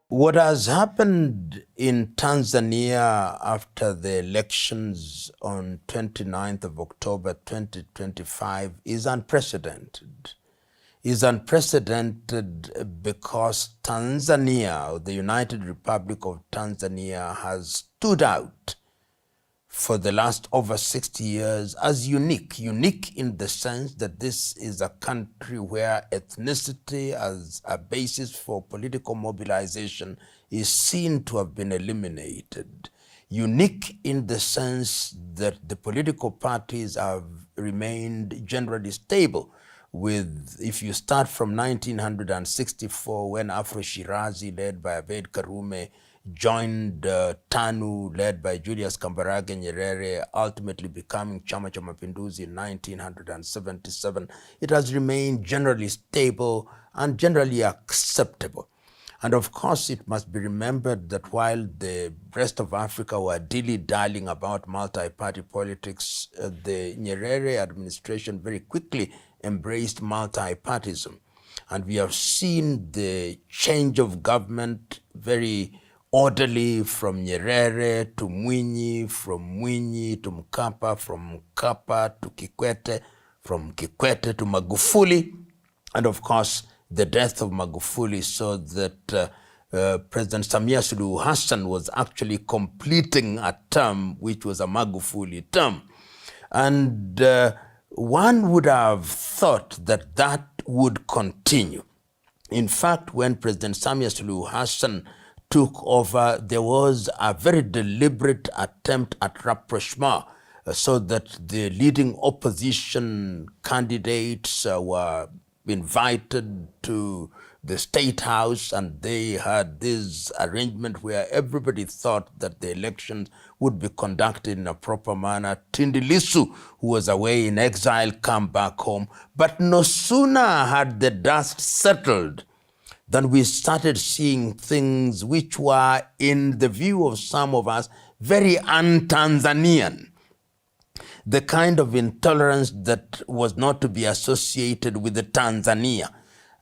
What has happened in Tanzania after the elections on 29th of October 2025 is unprecedented. Is unprecedented because Tanzania, or the United Republic of Tanzania, has stood out for the last over 60 years as unique in the sense that this is a country where ethnicity as a basis for political mobilization is seen to have been eliminated. Unique in the sense that the political parties have remained generally stable, with, if you start from 1964 when Afro Shirazi led by Abeid Karume joined TANU led by Julius Kambarage Nyerere, ultimately becoming Chama cha Mapinduzi in 1977, it has remained generally stable and generally acceptable. And of course, it must be remembered that while the rest of Africa were dilly-dallying about multi-party politics, the Nyerere administration very quickly embraced multi-partyism. And we have seen the change of government very orderly, from Nyerere to Mwinyi, from Mwinyi to Mkapa, from Mkapa to Kikwete, from Kikwete to Magufuli, and of course the death of Magufuli, so that President Samia Suluhu Hassan was actually completing a term which was a Magufuli term. And one would have thought that that would continue. In fact, when President Samia Suluhu Hassan took over, there was a very deliberate attempt at rapprochement so that the leading opposition candidates were invited to the State House, and they had this arrangement where everybody thought that the elections would be conducted in a proper manner. Tundu Lissu, who was away in exile, came back home. But no sooner had the dust settled than we started seeing things which were, in the view of some of us, very un-Tanzanian. The kind of intolerance that was not to be associated with the Tanzania.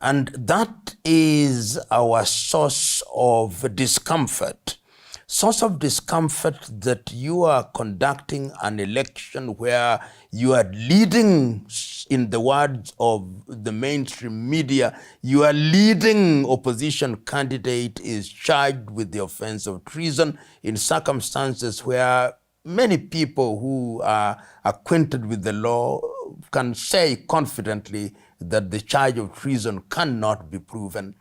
And that is our source of discomfort. Source of discomfort that you are conducting an election where you are leading, in the words of the mainstream media, your leading opposition candidate is charged with the offense of treason in circumstances where many people who are acquainted with the law can say confidently that the charge of treason cannot be proven.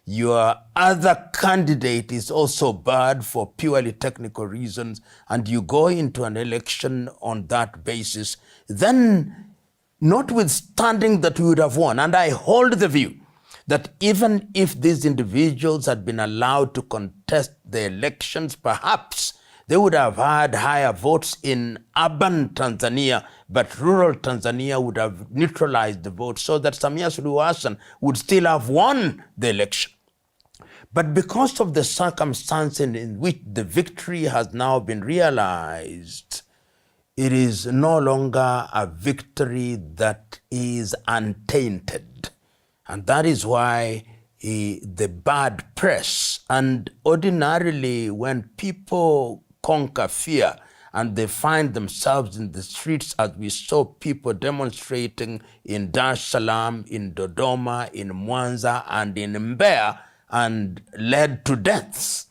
Your other candidate is also barred for purely technical reasons, and you go into an election on that basis, then notwithstanding that we would have won, and I hold the view that even if these individuals had been allowed to contest the elections, perhaps they would have had higher votes in urban Tanzania, but rural Tanzania would have neutralized the vote so that Samia Suluhu Hassan would still have won the election. But because of the circumstances in which the victory has now been realized, it is no longer a victory that is untainted. And that is why the bad press, and ordinarily when people conquer fear and they find themselves in the streets, as we saw people demonstrating in Dar es Salaam, in Dodoma, in Mwanza, and in Mbeya, and led to deaths.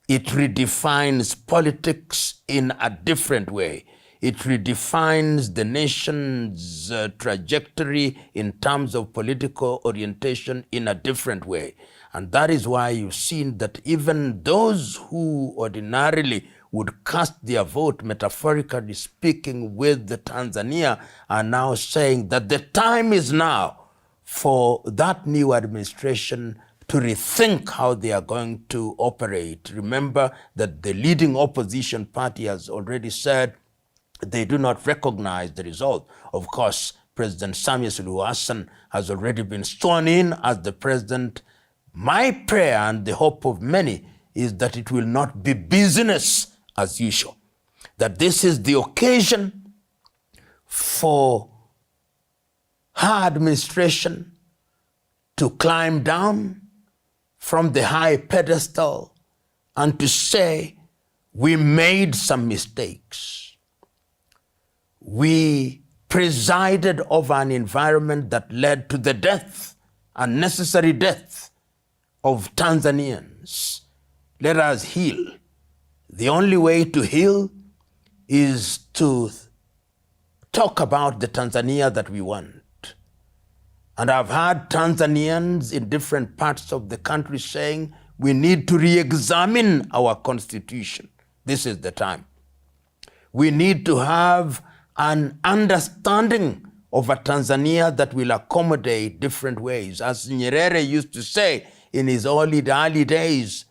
It redefines politics in a different way. It redefines the nation's trajectory in terms of political orientation in a different way. And that is why you've seen that even those who ordinarily would cast their vote, metaphorically speaking, with the Tanzania, are now saying that the time is now for that new administration to rethink how they are going to operate. Remember that the leading opposition party has already said they do not recognize the result. Of course, President Samia Suluhu Hassan has already been sworn in as the president. My prayer and the hope of many is that it will not be business as usual, that this is the occasion for her administration to climb down from the high pedestal and to say, we made some mistakes. We presided over an environment that led to the death, unnecessary death of Tanzanians. Let us heal. The only way to heal is to talk about the Tanzania that we want. And I've heard Tanzanians in different parts of the country saying, we need to re-examine our constitution. This is the time. We need to have an understanding of a Tanzania that will accommodate different ways. As Nyerere used to say in his early days,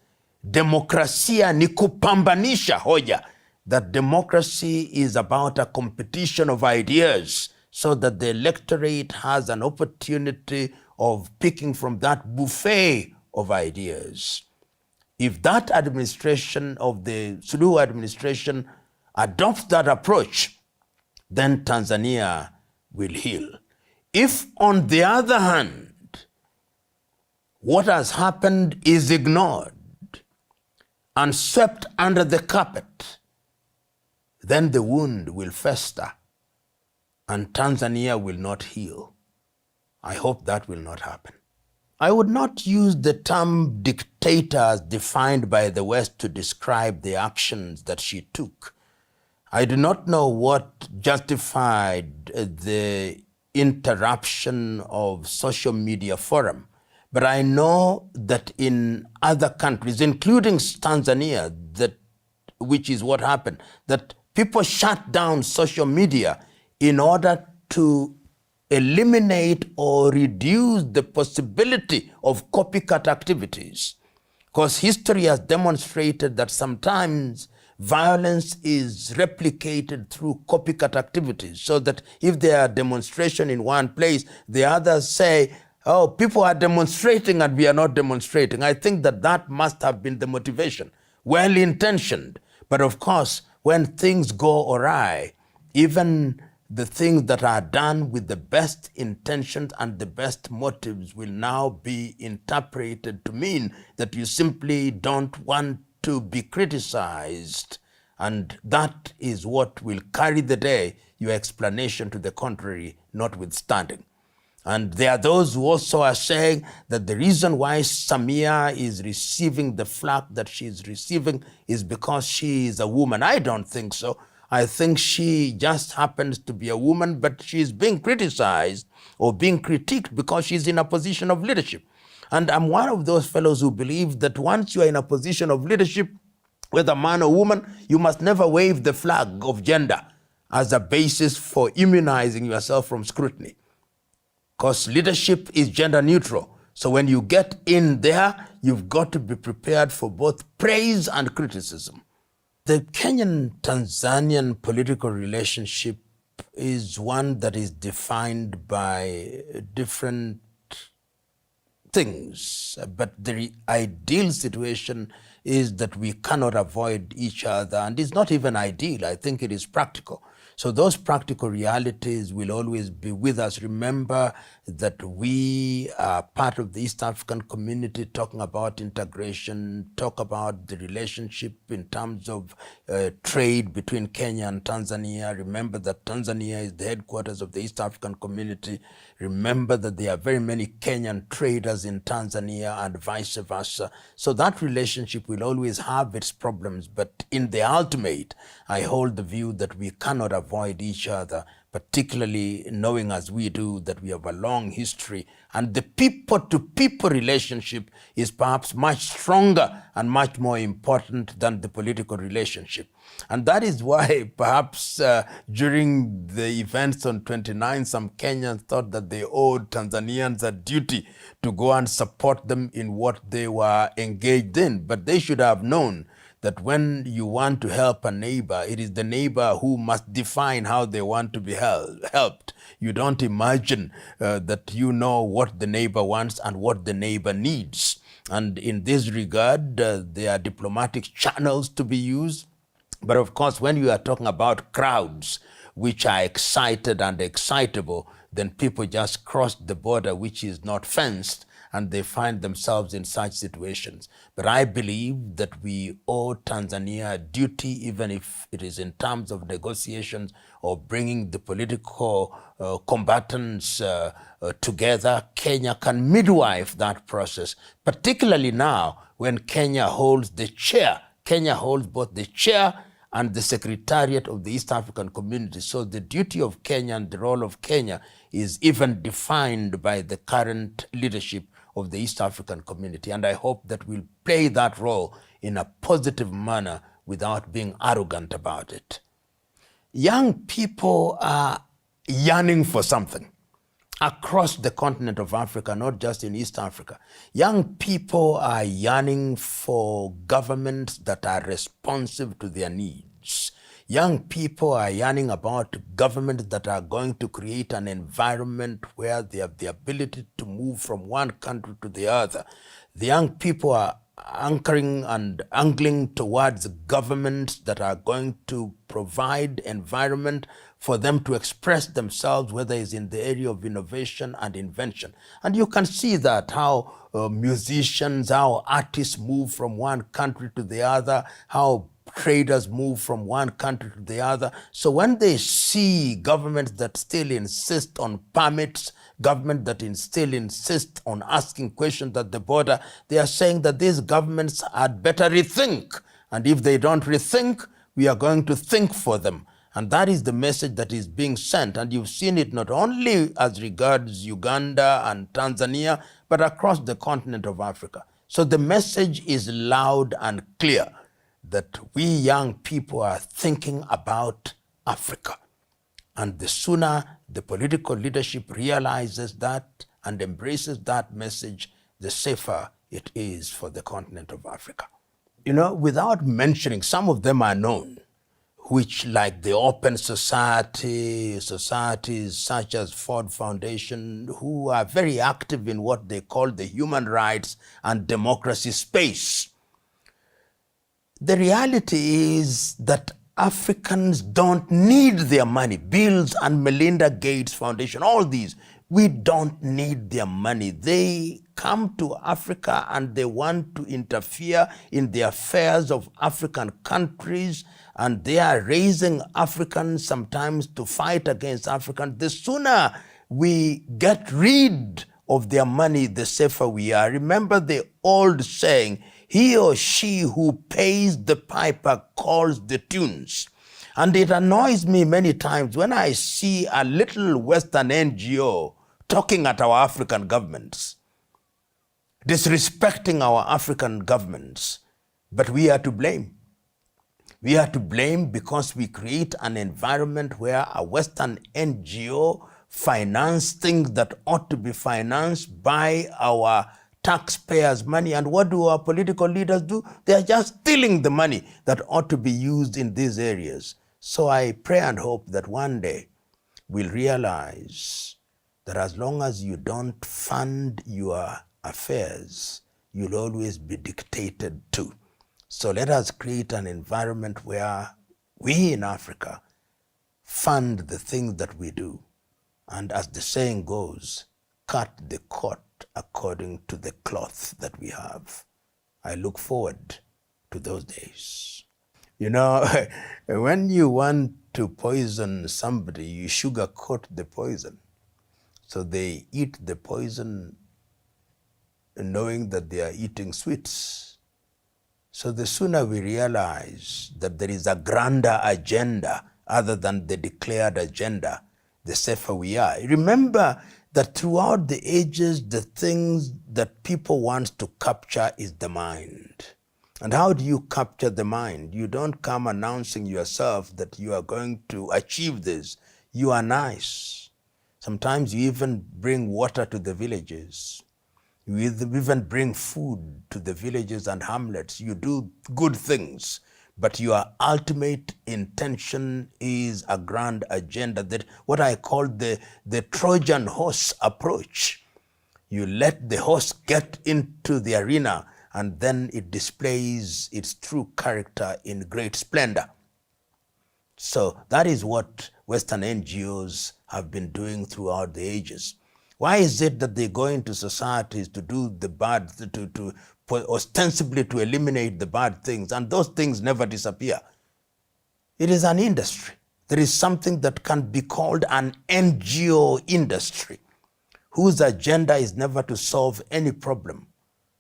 demokrasia ni kupambanisha hoja, that democracy is about a competition of ideas so that the electorate has an opportunity of picking from that buffet of ideas. If that administration of the Suluhu administration adopts that approach, then Tanzania will heal. If, on the other hand, what has happened is ignored and swept under the carpet, then the wound will fester and Tanzania will not heal. I hope that will not happen. I would not use the term dictator as defined by the West to describe the actions that she took. I do not know what justified the interruption of social media forum, but I know that in other countries, including Tanzania, which is what happened, that people shut down social media in order to eliminate or reduce the possibility of copycat activities. Because history has demonstrated that sometimes violence is replicated through copycat activities, so that if there are demonstrations in one place, the others say, oh, people are demonstrating and we are not demonstrating. I think that must have been the motivation, well-intentioned. But of course, when things go awry, even the things that are done with the best intentions and the best motives will now be interpreted to mean that you simply don't want to be criticized. And that is what will carry the day, your explanation to the contrary notwithstanding. And there are those who also are saying that the reason why Samia is receiving the flack that she is receiving is because she is a woman. I don't think so. I think she just happens to be a woman, but she's being criticized or being critiqued because she's in a position of leadership. And I'm one of those fellows who believe that once you are in a position of leadership, whether man or woman, you must never wave the flag of gender as a basis for immunizing yourself from scrutiny. Because leadership is gender neutral. So when you get in there, you've got to be prepared for both praise and criticism. The Kenyan-Tanzanian political relationship is one that is defined by different things, but the ideal situation is that we cannot avoid each other, and it's not even ideal. I think it is practical. So those practical realities will always be with us. Remember that we are part of the East African community, talking about integration, talk about the relationship in terms of trade between Kenya and Tanzania. Remember that Tanzania is the headquarters of the East African community. Remember that there are very many Kenyan traders in Tanzania and vice versa. So that relationship will always have its problems, but in the ultimate, I hold the view that we cannot avoid each other, particularly knowing as we do that we have a long history, and the people-to-people relationship is perhaps much stronger and much more important than the political relationship. And that is why perhaps during the events on 29, some Kenyans thought that they owed Tanzanians a duty to go and support them in what they were engaged in. But they should have known that when you want to help a neighbor, it is the neighbor who must define how they want to be helped. You don't imagine that you know what the neighbor wants and what the neighbor needs. And in this regard, there are diplomatic channels to be used. But of course, when you are talking about crowds which are excited and excitable, then people just cross the border which is not fenced, and they find themselves in such situations. But I believe that we owe Tanzania a duty, even if it is in terms of negotiations or bringing the political combatants together. Kenya can midwife that process, particularly now when Kenya holds the chair. Kenya holds both the chair and the Secretariat of the East African Community. So the duty of Kenya and the role of Kenya is even defined by the current leadership of the East African Community. And I hope that we'll play that role in a positive manner without being arrogant about it. Young people are yearning for something across the continent of Africa, not just in East Africa. Young people are yearning for governments that are responsive to their needs. Young people are yearning about governments that are going to create an environment where they have the ability to move from one country to the other. The young people are anchoring and angling towards governments that are going to provide environment for them to express themselves, whether it's in the area of innovation and invention. And you can see that how musicians, how artists move from one country to the other, how traders move from one country to the other. So when they see governments that still insist on permits, government that still insist on asking questions at the border, they are saying that these governments had better rethink. And if they don't rethink, we are going to think for them. And that is the message that is being sent. And you've seen it not only as regards Uganda and Tanzania, but across the continent of Africa. So the message is loud and clear that we young people are thinking about Africa. And the sooner the political leadership realizes that and embraces that message, the safer it is for the continent of Africa. You know, without mentioning, some of them are known, which, like the Open Society, societies such as Ford Foundation, who are very active in what they call the human rights and democracy space. The reality is that Africans don't need their money. Bills and Melinda Gates Foundation, all these, we don't need their money. They come to Africa and they want to interfere in the affairs of African countries, and they are raising Africans sometimes to fight against Africans. The sooner we get rid of their money, the safer we are. Remember the old saying, he or she who pays the piper calls the tunes. And it annoys me many times when I see a little Western NGO talking at our African governments, disrespecting our African governments, but we are to blame. We are to blame because we create an environment where a Western NGO finance things that ought to be financed by our taxpayers' money. And what do our political leaders do? They are just stealing the money that ought to be used in these areas. So I pray and hope that one day we'll realize that as long as you don't fund your affairs, you'll always be dictated to. So let us create an environment where we in Africa fund the things that we do. And as the saying goes, cut the coat according to the cloth that we have. I look forward to those days. You know, when you want to poison somebody, you sugarcoat the poison. So they eat the poison knowing that they are eating sweets. So the sooner we realize that there is a grander agenda other than the declared agenda, the safer we are. Remember that throughout the ages, the things that people want to capture is the mind. And how do you capture the mind? You don't come announcing yourself that you are going to achieve this. You are nice. Sometimes you even bring water to the villages. You even bring food to the villages and hamlets. You do good things, but your ultimate intention is a grand agenda, that what I call the Trojan horse approach. You let the horse get into the arena and then it displays its true character in great splendor. So that is what Western NGOs have been doing throughout the ages. Why is it that they go into societies to do the bad, to ostensibly to eliminate the bad things, and those things never disappear? It is an industry. There is something that can be called an NGO industry, whose agenda is never to solve any problem,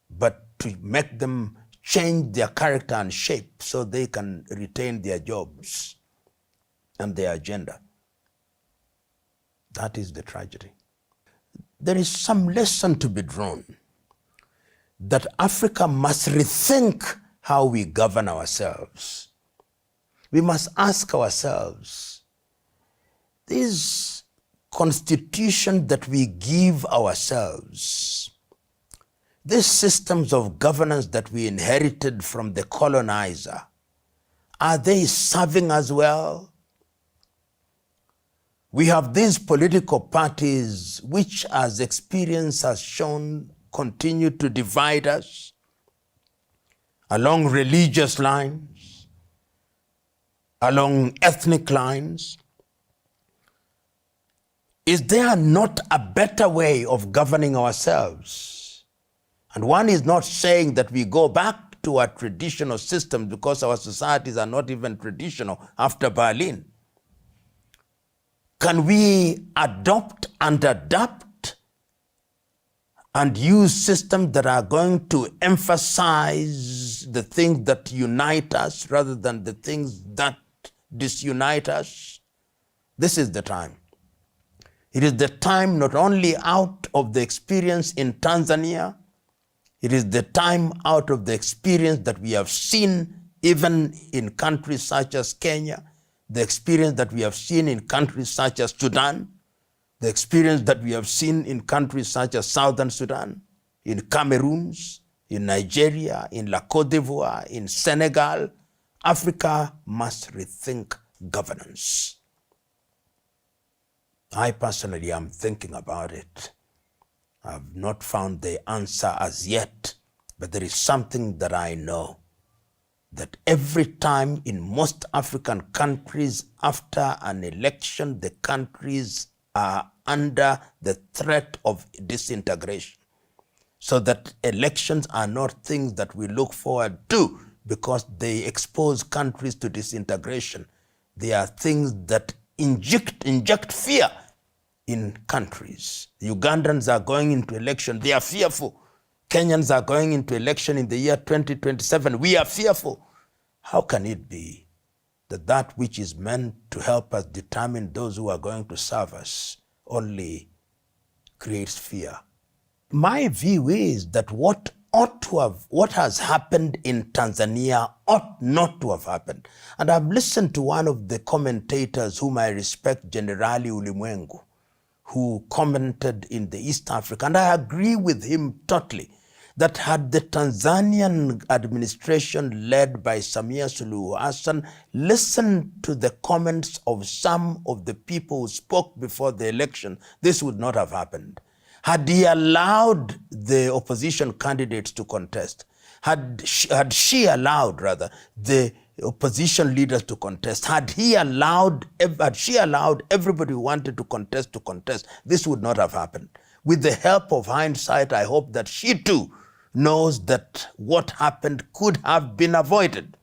but to make them change their character and shape so they can retain their jobs and their agenda. That is the tragedy. There is some lesson to be drawn that Africa must rethink how we govern ourselves. We must ask ourselves, this constitution that we give ourselves, these systems of governance that we inherited from the colonizer, are they serving us well? We have these political parties which, as experience has shown, continue to divide us along religious lines, along ethnic lines. Is there not a better way of governing ourselves? And one is not saying that we go back to our traditional system, because our societies are not even traditional after Berlin. Can we adopt and adapt and use systems that are going to emphasize the things that unite us rather than the things that disunite us? This is the time. It is the time not only out of the experience in Tanzania, it is the time out of the experience that we have seen even in countries such as Kenya, the experience that we have seen in countries such as Sudan, the experience that we have seen in countries such as Southern Sudan, in Cameroon, in Nigeria, in La Côte d'Ivoire, in Senegal. Africa must rethink governance. I personally am thinking about it. I've not found the answer as yet, but there is something that I know, that every time in most African countries after an election, the countries are under the threat of disintegration. So that elections are not things that we look forward to because they expose countries to disintegration. They are things that inject fear in countries. The Ugandans are going into election. They are fearful. Kenyans are going into election in the year 2027. We are fearful. How can it be that that which is meant to help us determine those who are going to serve us only creates fear? My view is that what has happened in Tanzania ought not to have happened. And I've listened to one of the commentators whom I respect, Generali Ulimwengu, who commented in the East Africa, and I agree with him totally, that had the Tanzanian administration led by Samia Suluhu Hassan listened to the comments of some of the people who spoke before the election, this would not have happened. Had he allowed the opposition candidates to contest, had she allowed the opposition leaders to contest, had she allowed everybody who wanted to contest, this would not have happened. With the help of hindsight, I hope that she too knows that what happened could have been avoided.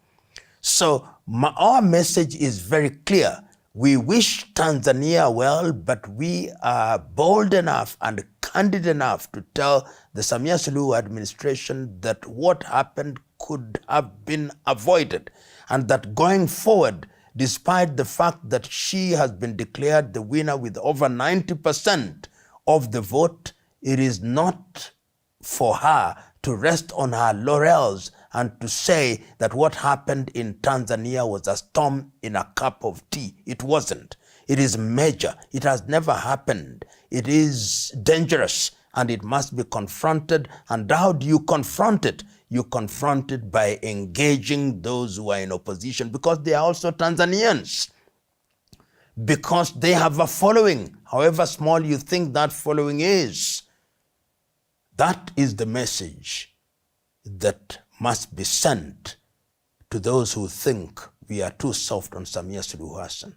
So our message is very clear. We wish Tanzania well, but we are bold enough and candid enough to tell the Samia Suluhu administration that what happened could have been avoided, and that going forward, despite the fact that she has been declared the winner with over 90% of the vote, it is not for her to rest on her laurels and to say that what happened in Tanzania was a storm in a cup of tea. It wasn't. It is major. It has never happened. It is dangerous and it must be confronted. And how do you confront it? You confront it by engaging those who are in opposition, because they are also Tanzanians, because they have a following, however small you think that following is. That is the message that must be sent to those who think we are too soft on Samia Suluhu Hassan.